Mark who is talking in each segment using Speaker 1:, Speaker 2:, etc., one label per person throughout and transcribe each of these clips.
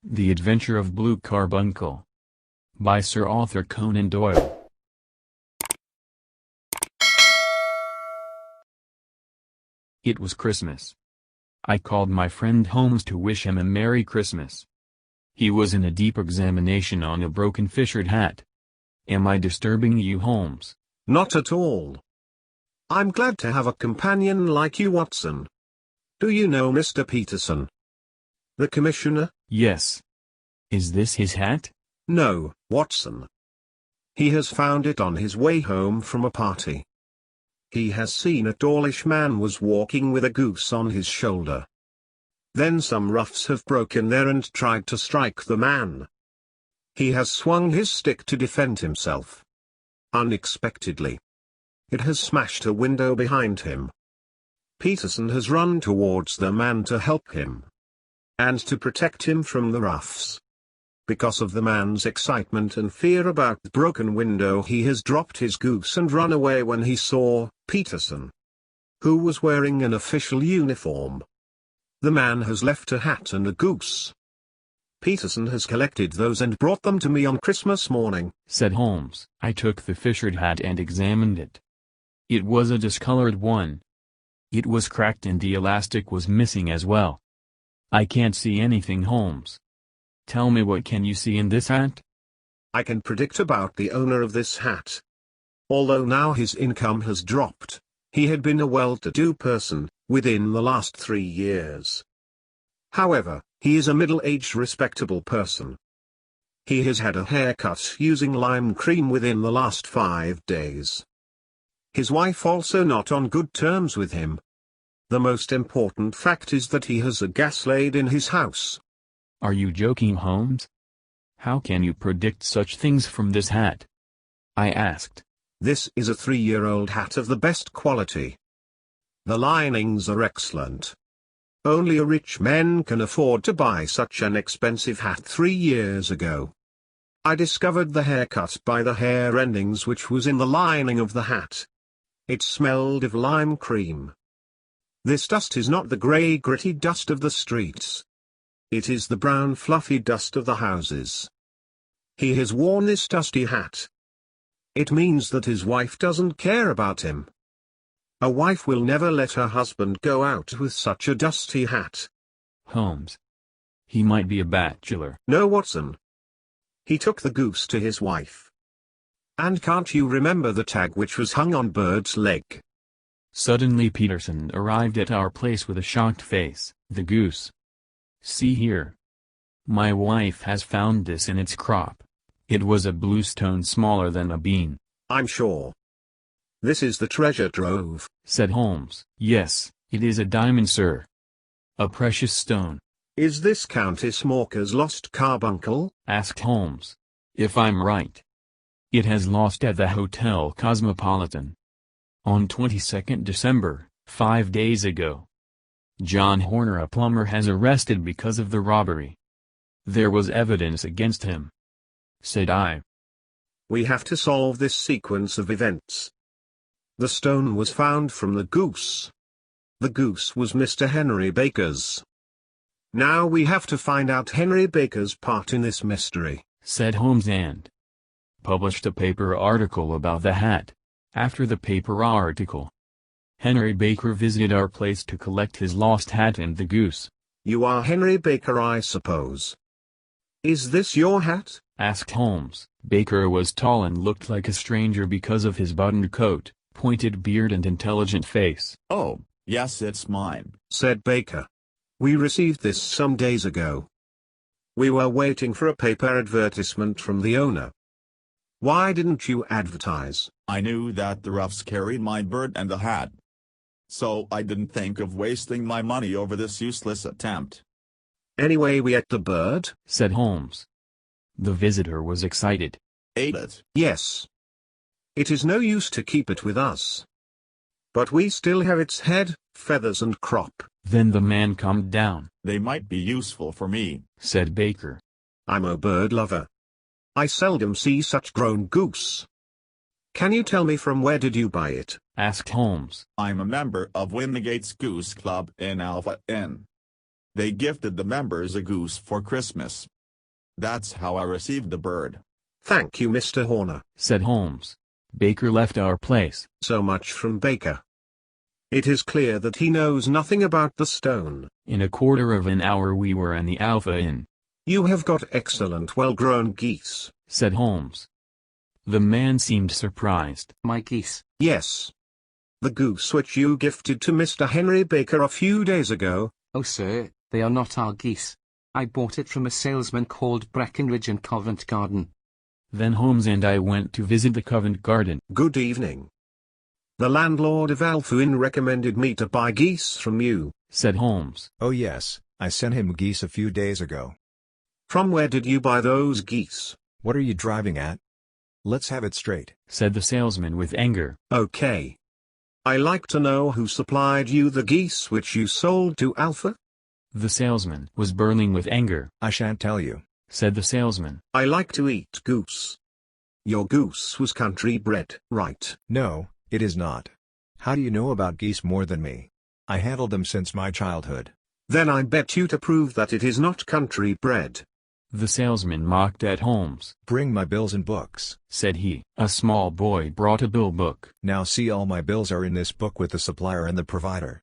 Speaker 1: The Adventure of Blue Carbuncle. By Sir Arthur Conan Doyle. It was Christmas. I called my friend Holmes to wish him a Merry Christmas. He was in a deep examination on a broken fissured hat. Am I disturbing you, Holmes?
Speaker 2: Not at all. I'm glad to have a companion like you, Watson. Do you know Mr. Peterson? The commissioner?
Speaker 1: Yes. Is this his hat?
Speaker 2: No, Watson. He has found it on his way home from a party. He has seen a tallish man was walking with a goose on his shoulder. Then some roughs have broken there and tried to strike the man. He has swung his stick to defend himself. Unexpectedly, it has smashed a window behind him. Peterson has run towards the man to help him and to protect him from the roughs. Because of the man's excitement and fear about the broken window, he has dropped his goose and run away when he saw Peterson, who was wearing an official uniform. The man has left a hat and a goose. Peterson has collected those and brought them to me on Christmas morning,
Speaker 1: said Holmes. I took the fissured hat and examined it. It was a discolored one. It was cracked and the elastic was missing as well. I can't see anything, Holmes. Tell me, what can you see in this hat?
Speaker 2: I can predict about the owner of this hat. Although now his income has dropped, he had been a well-to-do person within the last 3 years. However, he is a middle-aged respectable person. He has had a haircut using lime cream within the last 5 days. His wife also not on good terms with him. The most important fact is that he has a gas laid in his house.
Speaker 1: Are you joking, Holmes? How can you predict such things from this hat? I asked.
Speaker 2: This is a 3-year-old hat of the best quality. The linings are excellent. Only a rich man can afford to buy such an expensive hat 3 years ago. I discovered the haircut by the hair endings which was in the lining of the hat. It smelled of lime cream. This dust is not the grey gritty dust of the streets. It is the brown fluffy dust of the houses. He has worn this dusty hat. It means that his wife doesn't care about him. A wife will never let her husband go out with such a dusty hat.
Speaker 1: Holmes. He might be a bachelor.
Speaker 2: No, Watson. He took the goose to his wife. And can't you remember the tag which was hung on Bird's leg?
Speaker 1: Suddenly Peterson arrived at our place with a shocked face. The goose. See here. My wife has found this in its crop. It was a blue stone smaller than a bean.
Speaker 2: I'm sure. This is the treasure trove,
Speaker 1: said Holmes. Yes, it is a diamond, sir. A precious stone.
Speaker 2: Is this Countess Morca's lost carbuncle?
Speaker 1: Asked Holmes. If I'm right. It has lost at the Hotel Cosmopolitan. On 22nd December, 5 days ago. John Horner, a plumber, has arrested because of the robbery. There was evidence against him, said I.
Speaker 2: We have to solve this sequence of events. The stone was found from the goose. The goose was Mr. Henry Baker's. Now we have to find out Henry Baker's part in this mystery,
Speaker 1: said Holmes, and published a paper article about the hat. After the paper article, Henry Baker visited our place to collect his lost hat and the goose.
Speaker 2: You are Henry Baker, I suppose. Is this your hat?
Speaker 1: Asked Holmes. Baker was tall and looked like a stranger because of his buttoned coat, pointed beard and intelligent face.
Speaker 3: Oh, yes, it's mine,
Speaker 2: said Baker. We received this some days ago. We were waiting for a paper advertisement from the owner. Why didn't you advertise?
Speaker 3: I knew that the roughs carried my bird and the hat. So I didn't think of wasting my money over this useless attempt.
Speaker 2: Anyway, we ate the bird,
Speaker 1: said Holmes. The visitor was excited.
Speaker 3: Ate it?
Speaker 2: Yes. It is no use to keep it with us. But we still have its head, feathers and crop.
Speaker 1: Then the man calmed down.
Speaker 3: They might be useful for me,
Speaker 1: said Baker.
Speaker 2: I'm a bird lover. I seldom see such grown goose. Can you tell me from where did you buy it?
Speaker 1: Asked Holmes.
Speaker 3: I'm a member of Windigate's Goose Club in Alpha Inn. They gifted the members a goose for Christmas. That's how I received the bird.
Speaker 2: Thank you, Mr. Horner.
Speaker 1: said Holmes. Baker left our place.
Speaker 2: So much from Baker. It is clear that he knows nothing about the stone.
Speaker 1: In a quarter of an hour we were in the Alpha Inn.
Speaker 2: You have got excellent well-grown geese,
Speaker 1: said Holmes. The man seemed surprised.
Speaker 4: My geese?
Speaker 2: Yes. The goose which you gifted to Mr. Henry Baker a few days ago.
Speaker 4: Oh, sir, they are not our geese. I bought it from a salesman called Breckenridge in Covent Garden.
Speaker 1: Then Holmes and I went to visit the Covent Garden.
Speaker 2: Good evening. The landlord of Alpha Inn recommended me to buy geese from you,
Speaker 1: said Holmes.
Speaker 5: Oh yes, I sent him geese a few days ago.
Speaker 2: From where did you buy those geese?
Speaker 5: What are you driving at? Let's have it straight,
Speaker 1: said the salesman with anger.
Speaker 2: Okay. I like to know who supplied you the geese which you sold to Alpha?
Speaker 1: The salesman was burning with anger.
Speaker 5: I shan't tell you,
Speaker 1: said the salesman.
Speaker 2: I like to eat goose. Your goose was country bred, right?
Speaker 5: No, it is not. How do you know about geese more than me? I handled them since my childhood.
Speaker 2: Then I bet you to prove that it is not country bred.
Speaker 1: The salesman mocked at Holmes.
Speaker 5: Bring my bills and books,
Speaker 1: said he. A small boy brought a bill book.
Speaker 5: Now see, all my bills are in this book with the supplier and the provider.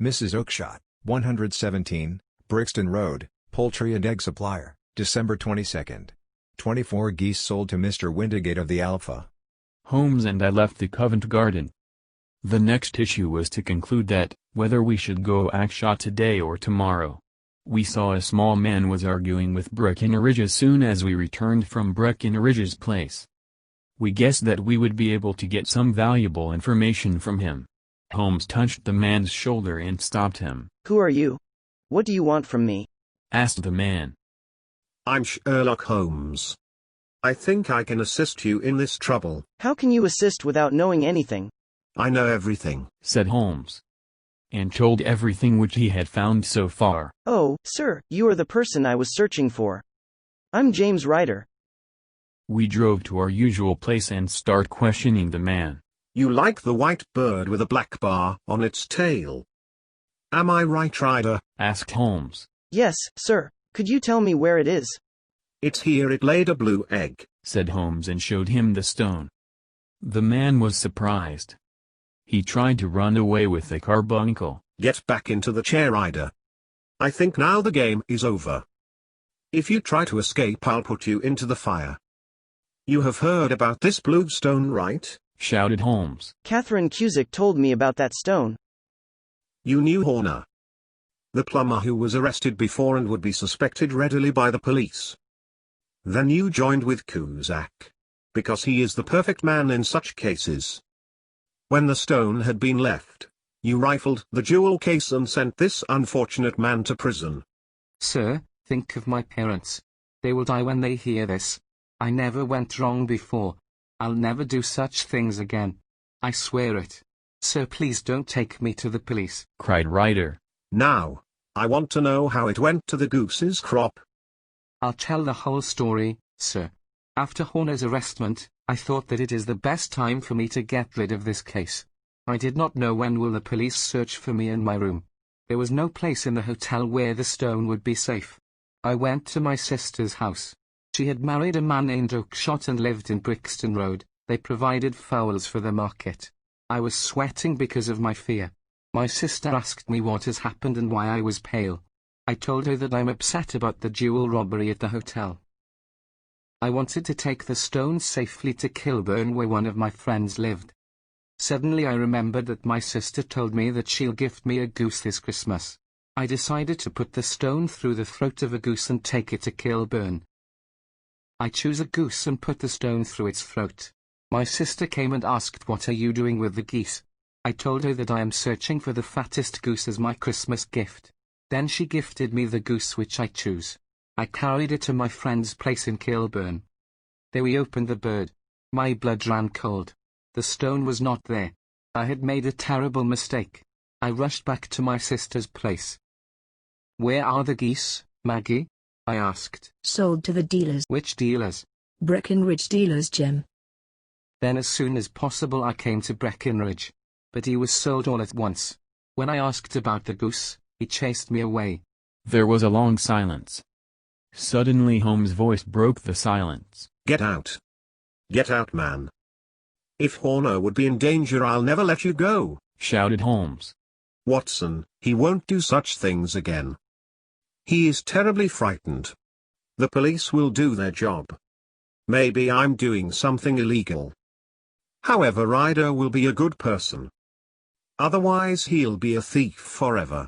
Speaker 5: Mrs. Oakshott, 117, Brixton Road, Poultry and Egg Supplier, December 22nd. 24 geese sold to Mr. Windigate of the Alpha.
Speaker 1: Holmes and I left the Covent Garden. The next issue was to conclude that, whether we should go Oakshott today or tomorrow. We saw a small man was arguing with Breckenridge as soon as we returned from Breckenridge's place. We guessed that we would be able to get some valuable information from him. Holmes touched the man's shoulder and stopped him.
Speaker 6: Who are you? What do you want from me?
Speaker 1: asked the man.
Speaker 2: I'm Sherlock Holmes. I think I can assist you in this trouble.
Speaker 6: How can you assist without knowing anything?
Speaker 2: I know everything,
Speaker 1: said Holmes, and told everything which he had found so far.
Speaker 6: Oh, sir, you are the person I was searching for. I'm James Ryder.
Speaker 1: We drove to our usual place and start questioning the man.
Speaker 2: You like the white bird with a black bar on its tail? Am I right, Ryder?
Speaker 1: asked Holmes.
Speaker 6: Yes, sir. Could you tell me where it is?
Speaker 2: It's here. It laid a blue egg,
Speaker 1: said Holmes and showed him the stone. The man was surprised. He tried to run away with the carbuncle.
Speaker 2: Get back into the chair, Ryder. I think now the game is over. If you try to escape, I'll put you into the fire. You have heard about this blue stone, right?
Speaker 1: shouted Holmes.
Speaker 6: Catherine Cusick told me about that stone.
Speaker 2: You knew Horner, the plumber who was arrested before and would be suspected readily by the police. Then you joined with Cusack, because he is the perfect man in such cases. When the stone had been left, you rifled the jewel case and sent this unfortunate man to prison.
Speaker 4: Sir, think of my parents. They will die when they hear this. I never went wrong before. I'll never do such things again. I swear it. Sir, please don't take me to the police,
Speaker 1: cried Ryder.
Speaker 2: Now, I want to know how it went to the goose's crop.
Speaker 4: I'll tell the whole story, sir. After Horner's arrestment, I thought that it is the best time for me to get rid of this case. I did not know when will the police search for me in my room. There was no place in the hotel where the stone would be safe. I went to my sister's house. She had married a man named Oakshott and lived in Brixton Road. They provided fowls for the market. I was sweating because of my fear. My sister asked me what has happened and why I was pale. I told her that I'm upset about the jewel robbery at the hotel. I wanted to take the stone safely to Kilburn, where one of my friends lived. Suddenly I remembered that my sister told me that she'll gift me a goose this Christmas. I decided to put the stone through the throat of a goose and take it to Kilburn. I chose a goose and put the stone through its throat. My sister came and asked, "What are you doing with the geese?" I told her that I am searching for the fattest goose as my Christmas gift. Then she gifted me the goose which I chose. I carried it to my friend's place in Kilburn. There we opened the bird. My blood ran cold. The stone was not there. I had made a terrible mistake. I rushed back to my sister's place. "Where are the geese, Maggie?" I asked.
Speaker 7: "Sold to the dealers."
Speaker 4: "Which dealers?"
Speaker 7: "Breckenridge dealers, Jim."
Speaker 4: Then as soon as possible I came to Breckenridge. But he was sold all at once. When I asked about the goose, he chased me away.
Speaker 1: There was a long silence. Suddenly Holmes' voice broke the silence.
Speaker 2: Get out. Get out, man. If Horner would be in danger, I'll never let you go,
Speaker 1: shouted Holmes.
Speaker 2: Watson, he won't do such things again. He is terribly frightened. The police will do their job. Maybe I'm doing something illegal. However, Ryder will be a good person. Otherwise he'll be a thief forever.